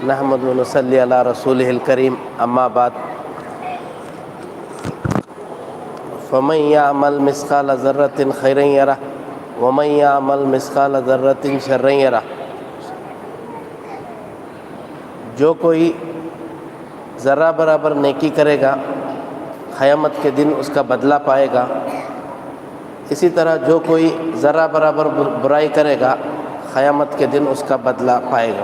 نحمد و نصلی علی رسولہ الکریم، اما بعد، فمن یعمل مثقال ذرۃ خیرا یرہ ومن یعمل مثقال ذرۃ شرا یرہ۔ جو کوئی ذرہ برابر نیکی کرے گا قیامت کے دن اس کا بدلہ پائے گا، اسی طرح جو کوئی ذرہ برابر برائی کرے گا قیامت کے دن اس کا بدلہ پائے گا۔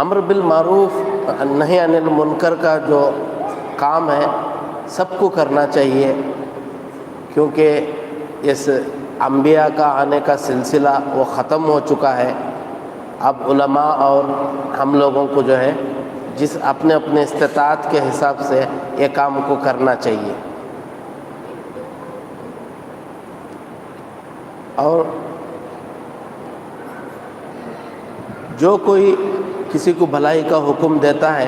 امر بالمعروف نہی عن المنکر کا جو کام ہے سب کو کرنا چاہیے، کیونکہ اس انبیاء کا آنے کا سلسلہ وہ ختم ہو چکا ہے۔ اب علماء اور ہم لوگوں کو جو ہے جس اپنے اپنے استطاعت کے حساب سے یہ کام کو کرنا چاہیے۔ اور جو کوئی کسی کو بھلائی کا حکم دیتا ہے،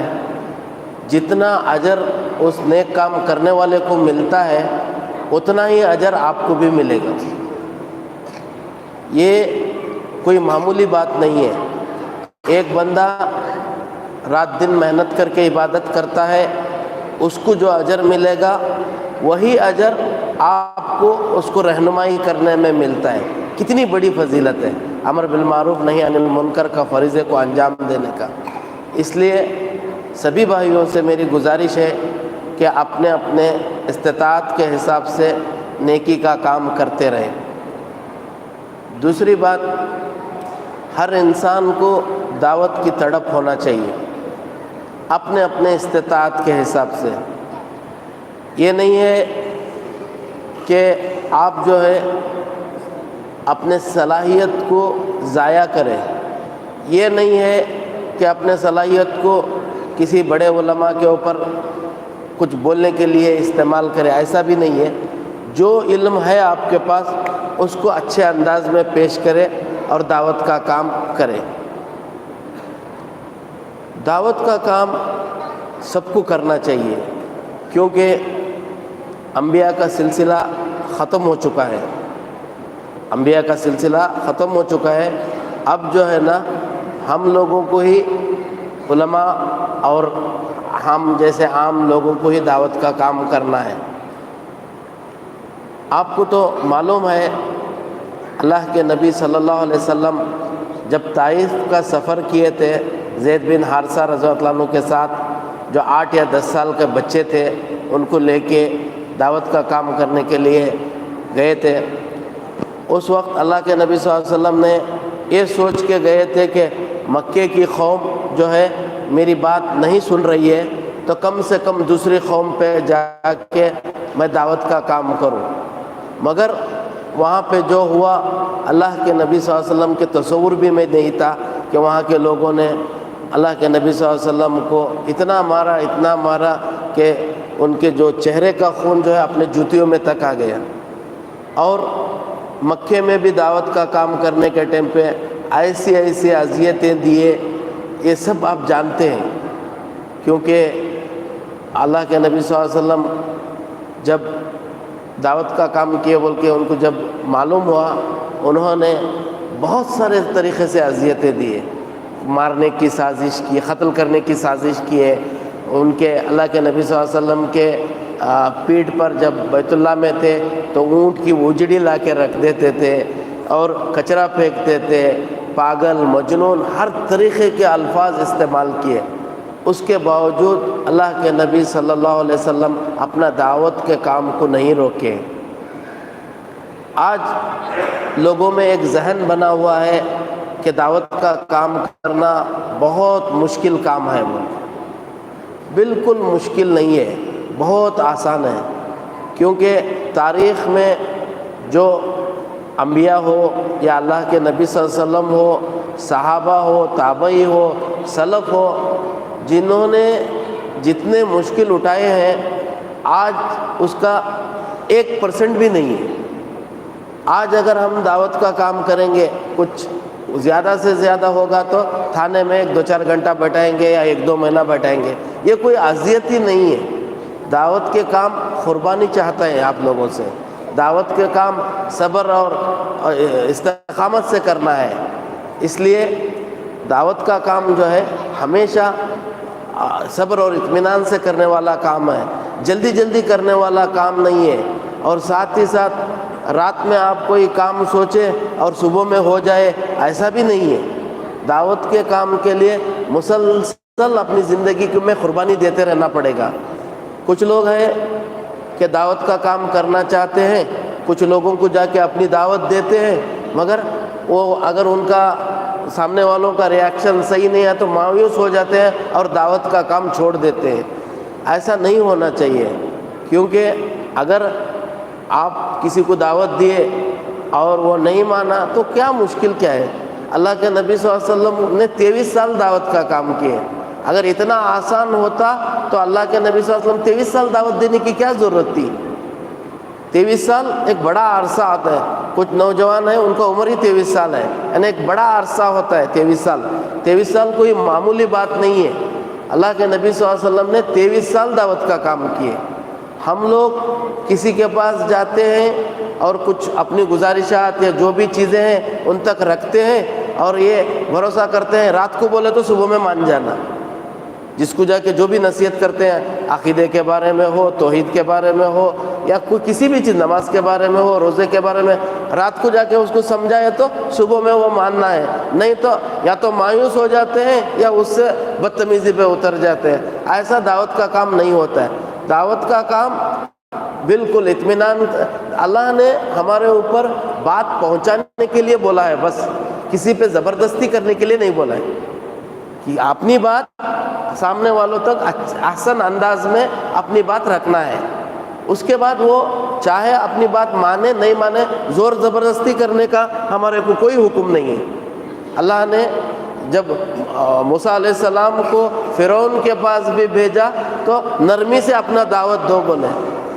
جتنا اجر اس نیک کام کرنے والے کو ملتا ہے اتنا ہی اجر آپ کو بھی ملے گا۔ یہ کوئی معمولی بات نہیں ہے۔ ایک بندہ رات دن محنت کر کے عبادت کرتا ہے، اس کو جو اجر ملے گا وہی اجر آپ کو اس کو رہنمائی کرنے میں ملتا ہے۔ کتنی بڑی فضیلت ہے امر بالمعروف نہی عن المنکر کا فریضے کو انجام دینے کا۔ اس لیے سبھی بھائیوں سے میری گزارش ہے کہ اپنے اپنے استطاعت کے حساب سے نیکی کا کام کرتے رہیں۔ دوسری بات، ہر انسان کو دعوت کی تڑپ ہونا چاہیے اپنے اپنے استطاعت کے حساب سے۔ یہ نہیں ہے کہ آپ جو ہے اپنے صلاحیت کو ضائع کریں، یہ نہیں ہے کہ اپنے صلاحیت کو کسی بڑے علماء کے اوپر کچھ بولنے کے لیے استعمال کریں، ایسا بھی نہیں ہے۔ جو علم ہے آپ کے پاس اس کو اچھے انداز میں پیش کرے اور دعوت کا کام کرے۔ دعوت کا کام سب کو کرنا چاہیے، کیونکہ انبیاء کا سلسلہ ختم ہو چکا ہے۔ انبیاء کا سلسلہ ختم ہو چکا ہے۔ اب جو ہے نا ہم لوگوں کو ہی، علماء اور ہم جیسے عام لوگوں کو ہی دعوت کا کام کرنا ہے۔ آپ کو تو معلوم ہے اللہ کے نبی صلی اللہ علیہ وسلم جب طائف کا سفر کیے تھے زید بن حارثہ رضی اللہ عنہ کے ساتھ، جو 8 یا 10 سال کے بچے تھے ان کو لے کے دعوت کا کام کرنے کے لیے گئے تھے۔ اس وقت اللہ کے نبی صلی اللہ علیہ وسلم نے یہ سوچ کے گئے تھے کہ مکے کی قوم جو ہے میری بات نہیں سن رہی ہے تو کم سے کم دوسری قوم پہ جا کے میں دعوت کا کام کروں، مگر وہاں پہ جو ہوا اللہ کے نبی صلی اللہ علیہ وسلم کے تصور بھی میں نہیں تھا کہ وہاں کے لوگوں نے اللہ کے نبی صلی اللہ علیہ وسلم کو اتنا مارا کہ ان کے جو چہرے کا خون جو ہے اپنے جوتیوں میں تک آ گیا۔ اور مکے میں بھی دعوت کا کام کرنے کے ٹائم پہ ایسی اذیتیں دیے، یہ سب آپ جانتے ہیں، کیونکہ اللہ کے نبی صلی اللہ علیہ وسلم جب دعوت کا کام کیے بول کے ان کو جب معلوم ہوا، انہوں نے بہت سارے طریقے سے اذیتیں دیے، مارنے کی سازش کی، قتل کرنے کی سازش کی ہے۔ ان کے اللہ کے نبی صلی اللہ علیہ وسلم کے پیٹھ پر جب بیت اللہ میں تھے تو اونٹ کی اجڑی لا کے رکھ دیتے تھے اور کچرا پھینکتے تھے، پاگل، مجنون، ہر طریقے کے الفاظ استعمال کیے۔ اس کے باوجود اللہ کے نبی صلی اللہ علیہ وسلم اپنا دعوت کے کام کو نہیں روکے۔ آج لوگوں میں ایک ذہن بنا ہوا ہے کہ دعوت کا کام کرنا بہت مشکل کام ہے۔ وہ بالکل مشکل نہیں ہے، بہت آسان ہے، کیونکہ تاریخ میں جو انبیاء ہو یا اللہ کے نبی صلی اللہ علیہ وسلم ہو، صحابہ ہو، تابعی ہو، سلف ہو، جنہوں نے جتنے مشکل اٹھائے ہیں آج اس کا 1% بھی نہیں ہے۔ آج اگر ہم دعوت کا کام کریں گے، کچھ زیادہ سے زیادہ ہوگا تو تھانے میں 2-4 گھنٹہ بیٹھائیں گے یا 1-2 مہینہ بیٹھائیں گے، یہ کوئی اذیت ہی نہیں ہے۔ دعوت کے کام قربانی چاہتا ہے آپ لوگوں سے، دعوت کے کام صبر اور استقامت سے کرنا ہے. اس لیے دعوت کا کام جو ہے ہمیشہ صبر اور اطمینان سے کرنے والا کام ہے، جلدی جلدی کرنے والا کام نہیں ہے. اور ساتھ ہی ساتھ رات میں آپ کوئی کام سوچے اور صبح میں ہو جائے، ایسا بھی نہیں ہے. دعوت کے کام کے لیے مسلسل اپنی زندگی میں قربانی دیتے رہنا پڑے گا. کچھ لوگ ہیں کہ دعوت کا کام کرنا چاہتے ہیں، کچھ لوگوں کو جا کے اپنی دعوت دیتے ہیں، مگر وہ اگر ان کا سامنے والوں کا ریاکشن صحیح نہیں ہے تو مایوس ہو جاتے ہیں اور دعوت کا کام چھوڑ دیتے ہیں. ایسا نہیں ہونا چاہیے، کیونکہ اگر آپ کسی کو دعوت دیے اور وہ نہیں مانا تو کیا مشکل کیا ہے؟ اللہ کے نبی صلی اللہ علیہ وسلم نے 23 سال دعوت کا کام کیے. اگر اتنا آسان ہوتا تو اللہ کے نبی صلی اللہ علیہ وسلم 23 سال دعوت دینے کی کیا ضرورت تھی؟ 23 سال ایک بڑا عرصہ آتا ہے. کچھ نوجوان ہیں ان کا عمر ہی 23 سال ہے، یعنی ایک بڑا عرصہ ہوتا ہے 23 سال. 23 سال کوئی معمولی بات نہیں ہے. اللہ کے نبی صلی اللہ علیہ وسلم نے 23 سال دعوت کا کام کیے. ہم لوگ کسی کے پاس جاتے ہیں اور کچھ اپنی گزارشات یا جو بھی چیزیں ہیں ان تک رکھتے ہیں اور یہ بھروسہ کرتے ہیں رات کو بولے تو صبح میں مان جانا. جس کو جا کے جو بھی نصیحت کرتے ہیں، عقیدے کے بارے میں ہو، توحید کے بارے میں ہو، یا کوئی کسی بھی چیز، نماز کے بارے میں ہو، روزے کے بارے میں، رات کو جا کے اس کو سمجھائے تو صبح میں وہ ماننا ہے. نہیں تو یا تو مایوس ہو جاتے ہیں یا اس سے بدتمیزی پہ اتر جاتے ہیں. ایسا دعوت کا کام نہیں ہوتا ہے. دعوت کا کام بالکل اطمینان. اللہ نے ہمارے اوپر بات پہنچانے کے لیے بولا ہے، بس کسی پہ زبردستی کرنے کے لیے نہیں بولا ہے. کہ اپنی بات سامنے والوں تک احسن انداز میں اپنی بات رکھنا ہے. اس کے بعد وہ چاہے اپنی بات مانے نہیں مانے، زور زبردستی کرنے کا ہمارے کو کوئی حکم نہیں ہے. اللہ نے جب موسیٰ علیہ السلام کو فرعون کے پاس بھی بھیجا تو نرمی سے اپنا دعوت دو بولے.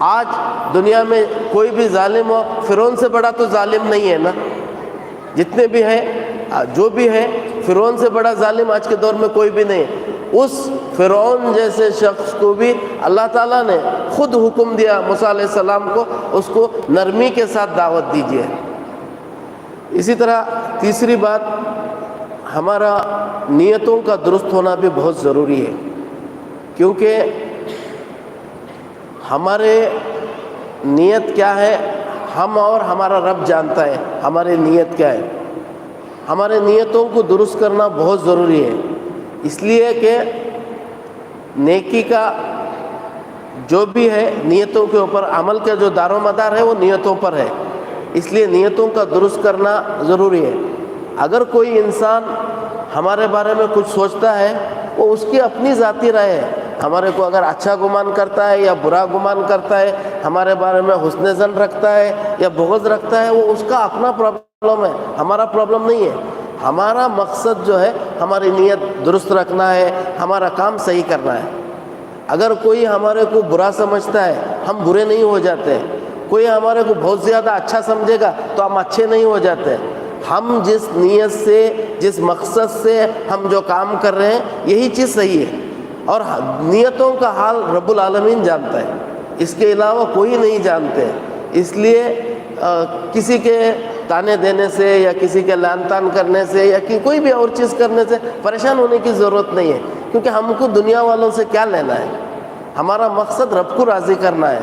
آج دنیا میں کوئی بھی ظالم ہو، فرعون سے بڑا تو ظالم نہیں ہے نا. جتنے بھی ہیں، جو بھی ہے، فرعون سے بڑا ظالم آج کے دور میں کوئی بھی نہیں. اس فرعون جیسے شخص کو بھی اللہ تعالیٰ نے خود حکم دیا موسیٰ علیہ السلام کو، اس کو نرمی کے ساتھ دعوت دیجیے. اسی طرح تیسری بات، ہمارا نیتوں کا درست ہونا بھی بہت ضروری ہے. کیونکہ ہمارے نیت کیا ہے ہم اور ہمارا رب جانتا ہے ہماری نیت کیا ہے. ہمارے نیتوں کو درست کرنا بہت ضروری ہے، اس لیے کہ نیکی کا جو بھی ہے نیتوں کے اوپر، عمل کا جو دار و مدار ہے وہ نیتوں پر ہے. اس لیے نیتوں کا درست کرنا ضروری ہے. اگر کوئی انسان ہمارے بارے میں کچھ سوچتا ہے، وہ اس کی اپنی ذاتی رائے ہے. ہمارے کو اگر اچھا گمان کرتا ہے یا برا گمان کرتا ہے، ہمارے بارے میں حسن ظن رکھتا ہے یا بغض رکھتا ہے، وہ اس کا اپنا پرابلم ہے، ہمارا پرابلم نہیں ہے. ہمارا مقصد جو ہے ہماری نیت درست رکھنا ہے، ہمارا کام صحیح کرنا ہے. اگر کوئی ہمارے کو برا سمجھتا ہے، ہم برے نہیں ہو جاتے. کوئی ہمارے کو بہت زیادہ اچھا سمجھے گا تو ہم اچھے نہیں ہو جاتے. ہم جس نیت سے، جس مقصد سے ہم جو کام کر رہے ہیں، یہی چیز صحیح ہے. اور نیتوں کا حال رب العالمین جانتا ہے، اس کے علاوہ کوئی نہیں جانتے. اس لیے کسی کے تانے دینے سے یا کسی کے لعن طعن کرنے سے یا کوئی بھی اور چیز کرنے سے پریشان ہونے کی ضرورت نہیں ہے. کیونکہ ہم کو دنیا والوں سے کیا لینا ہے؟ ہمارا مقصد رب کو راضی کرنا ہے.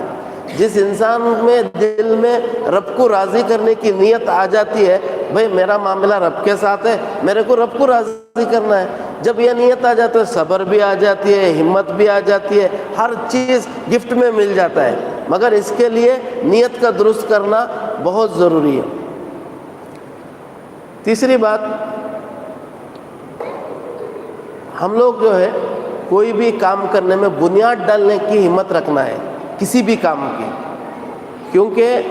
جس انسان میں دل میں رب کو راضی کرنے کی نیت آ جاتی ہے، بھئی میرا معاملہ رب کے ساتھ ہے، میرے کو رب کو راضی کرنا ہے، جب یہ نیت آ جاتی ہے صبر بھی آ جاتی ہے، ہمت بھی آ جاتی ہے، ہر چیز گفٹ میں مل جاتا ہے. مگر اس کے لیے نیت کا درست کرنا بہت ضروری ہے. تیسری بات، ہم لوگ جو ہے کوئی بھی کام کرنے میں بنیاد ڈالنے کی ہمت رکھنا ہے، کسی بھی کام کی. کیونکہ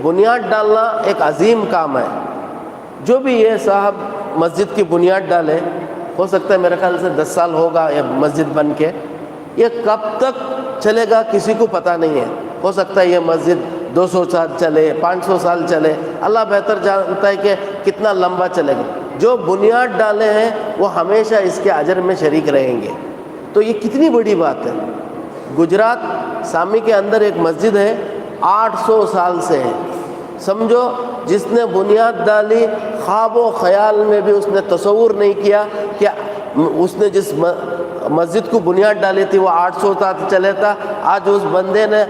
بنیاد ڈالنا ایک عظیم کام ہے. جو بھی یہ صاحب مسجد کی بنیاد ڈالے، ہو سکتا ہے میرے خیال سے 10 سال ہوگا یہ مسجد بن کے، یہ کب تک چلے گا کسی کو پتہ نہیں ہے. ہو سکتا ہے یہ مسجد 200 سال چلے، 500 سال چلے، اللہ بہتر جانتا ہے کہ کتنا لمبا چلے گا. جو بنیاد ڈالے ہیں وہ ہمیشہ اس کے اجر میں شریک رہیں گے. تو یہ کتنی بڑی بات ہے. گجرات سامی کے اندر ایک مسجد ہے، 800 سال سے ہے. سمجھو جس نے بنیاد ڈالی خواب و خیال میں بھی اس نے تصور نہیں کیا کہ اس نے جس مسجد کو بنیاد ڈالی تھی وہ 800 سال چلے تھا، آج اس بندے نے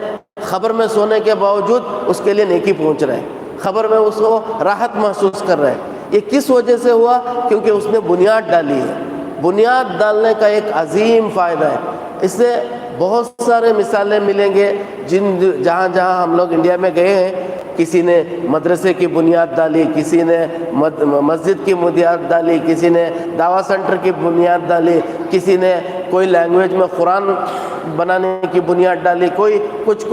خبر میں سونے کے باوجود اس کے لیے نیکی پہنچ رہے ہیں، خبر میں اس کو راحت محسوس کر رہے ہیں۔ یہ کس وجہ سے ہوا؟ کیونکہ اس نے بنیاد ڈالی ہے۔ بنیاد ڈالنے کا ایک عظیم فائدہ ہے۔ اس سے بہت سارے مثالیں ملیں گے جہاں جہاں ہم لوگ انڈیا میں گئے ہیں، کسی نے مدرسے کی بنیاد ڈالی، کسی نے مسجد کی بنیاد ڈالی، کسی نے دعویٰ سینٹر کی بنیاد ڈالی، کسی نے کوئی لینگویج میں قرآن بنانے کی بنیاد ڈالی، کوئی کچھ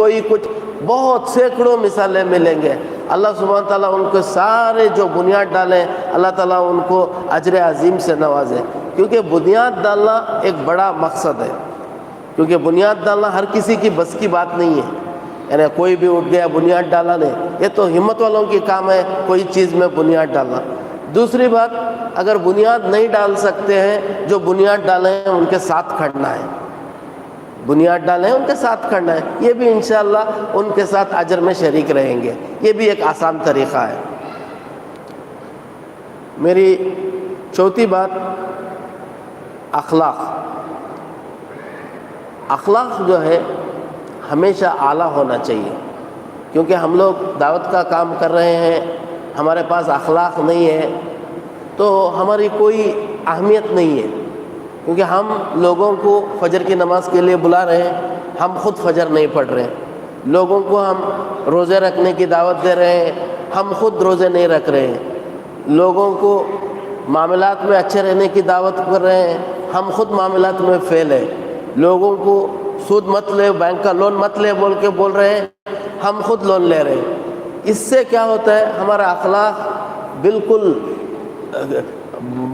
بہت سینکڑوں مثالیں ملیں گے۔ اللہ سبحانہ تعالیٰ ان کو سارے جو بنیاد ڈالیں، اللہ تعالیٰ ان کو اجر عظیم سے نوازے، کیونکہ بنیاد ڈالنا ایک بڑا مقصد ہے، کیونکہ بنیاد ڈالنا ہر کسی کی بس کی بات نہیں ہے، یعنی کوئی بھی اٹھ گیا بنیاد ڈالا نہیں، یہ تو ہمت والوں کی کام ہے کوئی چیز میں بنیاد ڈالنا۔ دوسری بات، اگر بنیاد نہیں ڈال سکتے ہیں، جو بنیاد ڈالے ہیں ان کے ساتھ کھڑنا ہے، بنیاد ڈالیں ان کے ساتھ کھڑنا ہے، یہ بھی انشاءاللہ ان کے ساتھ اجر میں شریک رہیں گے، یہ بھی ایک آسان طریقہ ہے۔ میری چوتھی بات، اخلاق جو ہے ہمیشہ اعلیٰ ہونا چاہیے، کیونکہ ہم لوگ دعوت کا کام کر رہے ہیں، ہمارے پاس اخلاق نہیں ہے تو ہماری کوئی اہمیت نہیں ہے، کیونکہ ہم لوگوں کو فجر کی نماز کے لیے بلا رہے ہیں، ہم خود فجر نہیں پڑھ رہے ہیں، لوگوں کو ہم روزے رکھنے کی دعوت دے رہے ہیں، ہم خود روزے نہیں رکھ رہے ہیں، لوگوں کو معاملات میں اچھے رہنے کی دعوت کر رہے ہیں، ہم خود معاملات میں فیل ہیں، لوگوں کو سود مت لے، بینک کا لون مت لے بول رہے ہیں، ہم خود لون لے رہے ہیں۔ اس سے کیا ہوتا ہے، ہمارا اخلاق بالکل،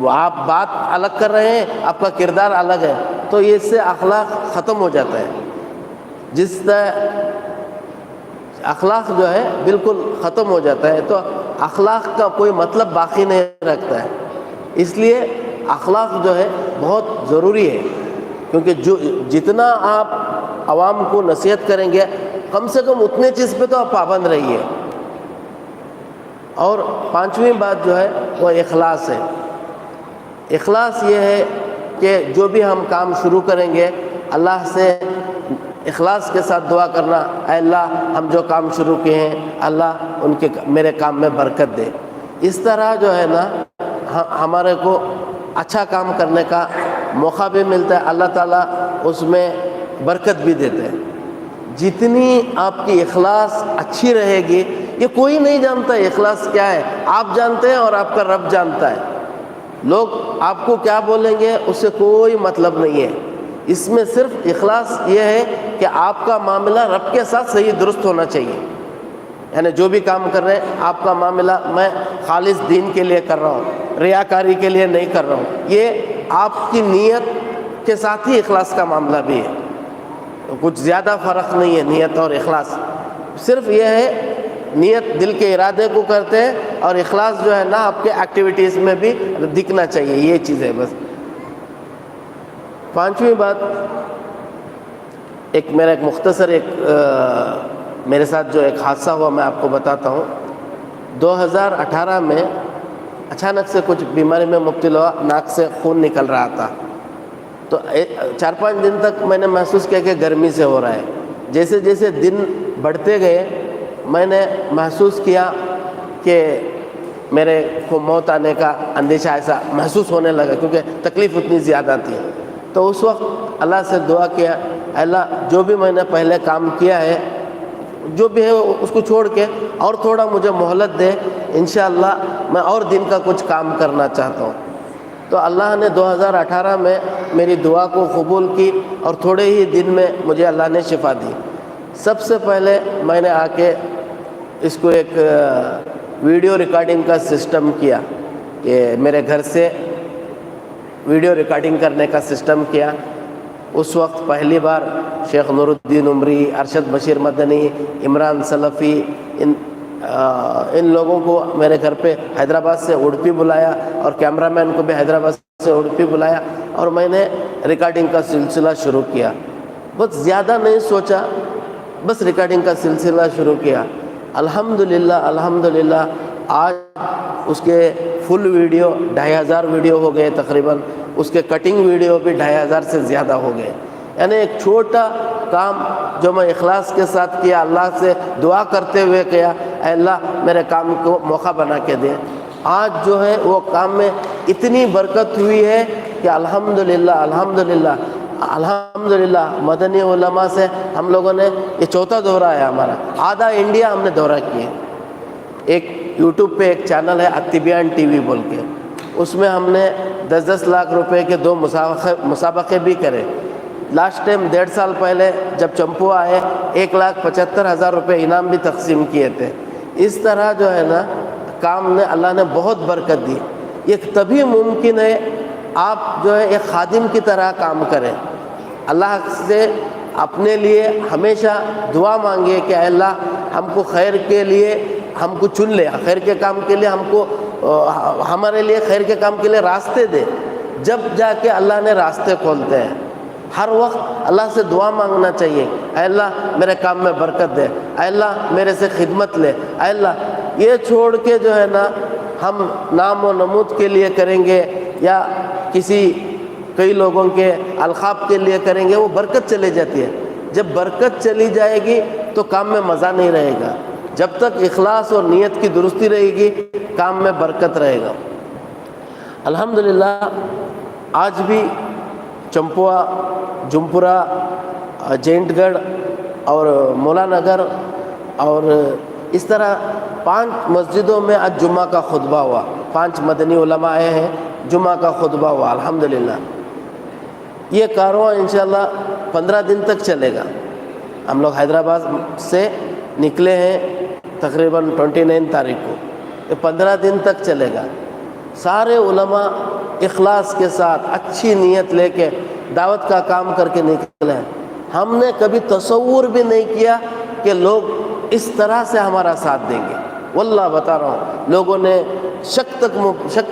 آپ بات الگ کر رہے ہیں، آپ کا کردار الگ ہے، تو اس سے اخلاق ختم ہو جاتا ہے، جس سے اخلاق جو ہے بالکل ختم ہو جاتا ہے، تو اخلاق کا کوئی مطلب باقی نہیں رکھتا ہے۔ اس لیے اخلاق جو ہے بہت ضروری ہے، کیونکہ جتنا آپ عوام کو نصیحت کریں گے، کم سے کم اتنے چیز پہ تو آپ پابند رہیے۔ اور پانچویں بات جو ہے وہ اخلاص ہے۔ اخلاص یہ ہے کہ جو بھی ہم کام شروع کریں گے، اللہ سے اخلاص کے ساتھ دعا کرنا، اے اللہ ہم جو کام شروع کیے ہیں اللہ ان کے میرے کام میں برکت دے۔ اس طرح جو ہے نا ہمارے کو اچھا کام کرنے کا موقع بھی ملتا ہے، اللہ تعالیٰ اس میں برکت بھی دیتے ہیں۔ جتنی آپ کی اخلاص اچھی رہے گی، یہ کوئی نہیں جانتا اخلاص کیا ہے، آپ جانتے ہیں اور آپ کا رب جانتا ہے۔ لوگ آپ کو کیا بولیں گے اس سے کوئی مطلب نہیں ہے، اس میں صرف اخلاص یہ ہے کہ آپ کا معاملہ رب کے ساتھ صحیح درست ہونا چاہیے، یعنی جو بھی کام کر رہے ہیں آپ کا معاملہ میں خالص دین کے لیے کر رہا ہوں، ریاکاری کے لیے نہیں کر رہا ہوں، یہ آپ کی نیت کے ساتھ ہی اخلاص کا معاملہ بھی ہے، کچھ زیادہ فرق نہیں ہے نیت اور اخلاص، صرف یہ ہے نیت دل کے ارادے کو کرتے ہیں، اور اخلاص جو ہے نا آپ کے ایکٹیویٹیز میں بھی دکھنا چاہیے، یہ چیز ہے بس۔ پانچویں بات، میرا ایک مختصر میرے ساتھ جو ایک حادثہ ہوا میں آپ کو بتاتا ہوں۔ 2018 میں اچانک سے کچھ بیماری میں مبتلا ہوا، ناک سے خون نکل رہا تھا، تو 4-5 دن تک میں نے محسوس کیا کہ گرمی سے ہو رہا ہے۔ جیسے جیسے دن بڑھتے گئے میں نے محسوس کیا کہ میرے کو موت آنے کا اندیشہ ایسا محسوس ہونے لگا، کیونکہ تکلیف اتنی زیادہ تھی۔ تو اس وقت اللہ سے دعا کیا، اللہ جو بھی میں نے پہلے کام کیا ہے، جو بھی ہے اس کو چھوڑ کے اور تھوڑا مجھے مہلت دے، انشاءاللہ میں اور دن کا کچھ کام کرنا چاہتا ہوں۔ تو اللہ نے 2018 میں میری دعا کو قبول کی، اور تھوڑے ہی دن میں مجھے اللہ نے شفا دی۔ سب سے پہلے میں نے آ کے اس کو ایک ویڈیو ریکارڈنگ کا سسٹم کیا، کہ میرے گھر سے ویڈیو ریکارڈنگ کرنے کا سسٹم کیا۔ اس وقت پہلی بار شیخ نور الدین عمری، ارشد بشیر مدنی، عمران سلفی، ان لوگوں کو میرے گھر پہ حیدرآباد سے اڑپی بلایا، اور کیمرہ مین کو بھی حیدرآباد سے اڑپی بلایا، اور میں نے ریکارڈنگ کا سلسلہ شروع کیا۔ بہت زیادہ نہیں سوچا، بس ریکارڈنگ کا سلسلہ شروع کیا۔ الحمدللہ آج اس کے فل ویڈیو 2500 ویڈیو ہو گئے تقریباً، اس کے کٹنگ ویڈیو بھی 2500 سے زیادہ ہو گئے. یعنی ایک چھوٹا کام جو میں اخلاص کے ساتھ کیا، اللہ سے دعا کرتے ہوئے کیا، اے اللہ میرے کام کو موقع بنا کے دے. آج جو ہے وہ کام میں اتنی برکت ہوئی ہے کہ الحمدللہ مدنی علماء سے ہم لوگوں نے، یہ چوتھا دورہ ہے ہمارا، آدھا انڈیا ہم نے دورہ کیے. ایک یوٹیوب پہ ایک چینل ہے التبیان ٹی وی بول کے، اس میں ہم نے 10 لاکھ روپے کے 2 مسابقے بھی کرے. لاسٹ ٹائم 1.5 سال پہلے جب چمپو آئے 1,75,000 روپے انعام بھی تقسیم کیے تھے. اس طرح جو ہے نا کام نے اللہ نے بہت برکت دی. یہ تبھی ممکن ہے آپ جو ہے ایک خادم کی طرح کام کریں. اللہ سے اپنے لیے ہمیشہ دعا مانگے کہ اے اللہ ہم کو خیر کے لیے ہم کو چن لے، خیر کے کام کے لیے ہم کو، ہمارے لیے خیر کے کام کے لیے راستے دے. جب جا کے اللہ نے راستے کھولتے ہیں. ہر وقت اللہ سے دعا مانگنا چاہیے، اے اللہ میرے کام میں برکت دے، اے اللہ میرے سے خدمت لے، اے اللہ. یہ چھوڑ کے جو ہے نا ہم نام و نمود کے لیے کریں گے یا کئی لوگوں کے القاب کے لیے کریں گے، وہ برکت چلی جاتی ہے. جب برکت چلی جائے گی تو کام میں مزہ نہیں رہے گا. جب تک اخلاص اور نیت کی درستی رہے گی کام میں برکت رہے گا. الحمدللہ آج بھی چمپوا، جمپورا، جینٹ گڑھ اور مولا نگر اور اس طرح 5 مسجدوں میں آج جمعہ کا خطبہ ہوا. 5 مدنی علماء آئے ہیں، جمعہ کا خطبہ ہوا الحمدللہ. یہ کارواں انشاءاللہ 15 دن تک چلے گا. ہم لوگ حیدرآباد سے نکلے ہیں تقریباً 29 تاریخ کو. یہ 15 دن تک چلے گا. سارے علماء اخلاص کے ساتھ اچھی نیت لے کے دعوت کا کام کر کے نکلے ہیں. ہم نے کبھی تصور بھی نہیں کیا کہ لوگ اس طرح سے ہمارا ساتھ دیں گے. واللہ بتا رہا ہوں، لوگوں نے شک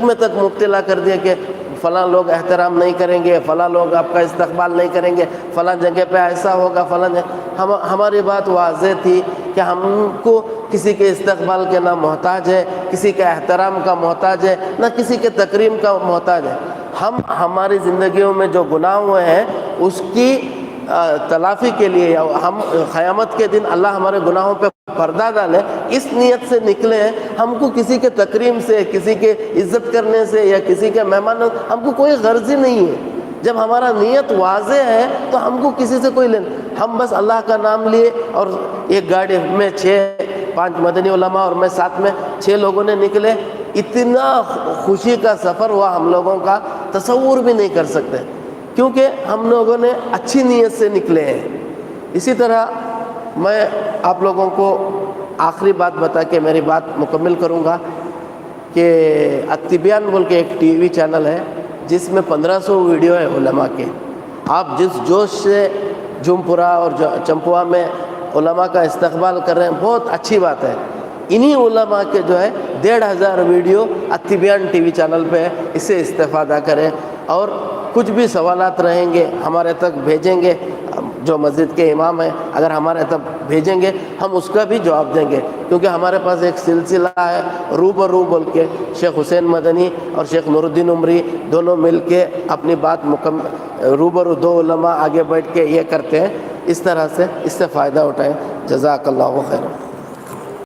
میں تک مبتلا کر دیا کہ فلاں لوگ احترام نہیں کریں گے، فلاں لوگ آپ کا استقبال نہیں کریں گے، فلاں جگہ پہ ایسا ہوگا، فلاں جگہ. ہماری بات واضح تھی کہ ہم کو کسی کے استقبال کے نہ محتاج ہے، کسی کے احترام کا محتاج ہے، نہ کسی کے تکریم کا محتاج ہے. ہم ہماری زندگیوں میں جو گناہ ہوئے ہیں اس کی تلافی کے لیے، ہم قیامت کے دن اللہ ہمارے گناہوں پہ پردہ ڈالے، اس نیت سے نکلے ہیں. ہم کو کسی کے تکریم سے، کسی کے عزت کرنے سے یا کسی کے مہمان، ہم کو کوئی غرض ہی نہیں ہے. جب ہمارا نیت واضح ہے تو ہم کو کسی سے کوئی لینا. ہم بس اللہ کا نام لیے اور ایک گاڑی میں 5 مدنی علماء اور میں ساتھ میں 6 لوگوں نے نکلے. اتنا خوشی کا سفر ہوا ہم لوگوں کا، تصور بھی نہیں کر سکتے، کیونکہ ہم لوگوں نے اچھی نیت سے نکلے ہیں. اسی طرح میں آپ لوگوں کو آخری بات بتا کے میری بات مکمل کروں گا کہ التبیان بول کے ایک ٹی وی چینل ہے جس میں 1500 ویڈیو ہے علماء کے. آپ جس جوش سے جمپورا اور چمپوا میں علماء کا استقبال کر رہے ہیں، بہت اچھی بات ہے. انہی علماء کے جو ہے 1,500 ویڈیو التبیان ٹی وی چینل پہ ہے. اس سے استفادہ کریں اور کچھ بھی سوالات رہیں گے ہمارے تک بھیجیں گے. جو مسجد کے امام ہیں اگر ہمارے تک بھیجیں گے ہم اس کا بھی جواب دیں گے، کیونکہ ہمارے پاس ایک سلسلہ ہے روبرو بول کے. شیخ حسین مدنی اور شیخ نور الدین عمری دونوں مل کے اپنی بات روبرو 2 علماء آگے بیٹھ کے یہ کرتے ہیں. اس طرح سے اس سے فائدہ اٹھائیں. جزاک اللہ خیر.